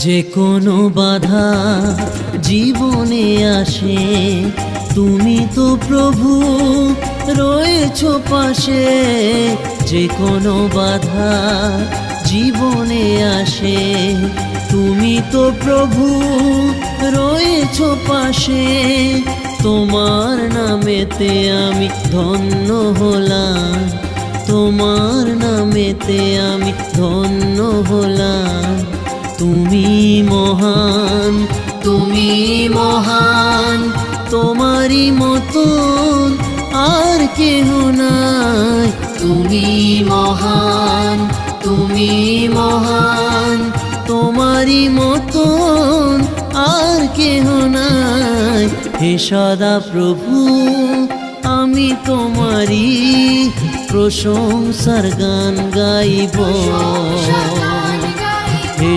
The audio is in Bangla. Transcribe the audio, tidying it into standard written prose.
যে কোনো বাধা জীবনে আসে, তুমি তো প্রভু রয়েছো পাশে। যে কোনো বাধা জীবনে আসে, তুমি তো প্রভু রয়েছো পাশে। তোমার নামেতে আমি ধন্য হলাম, তোমার নামেতে আমি ধন্য হলাম। তুমি মহান, তুমি মহান, তোমারই মতন আর কেহ নাই। তুমি মহান, তুমি মহান, তোমারই মতন আর কেহ নাই। হে সদা প্রভু, আমি তোমারই প্রশংসার গান গাইব। হে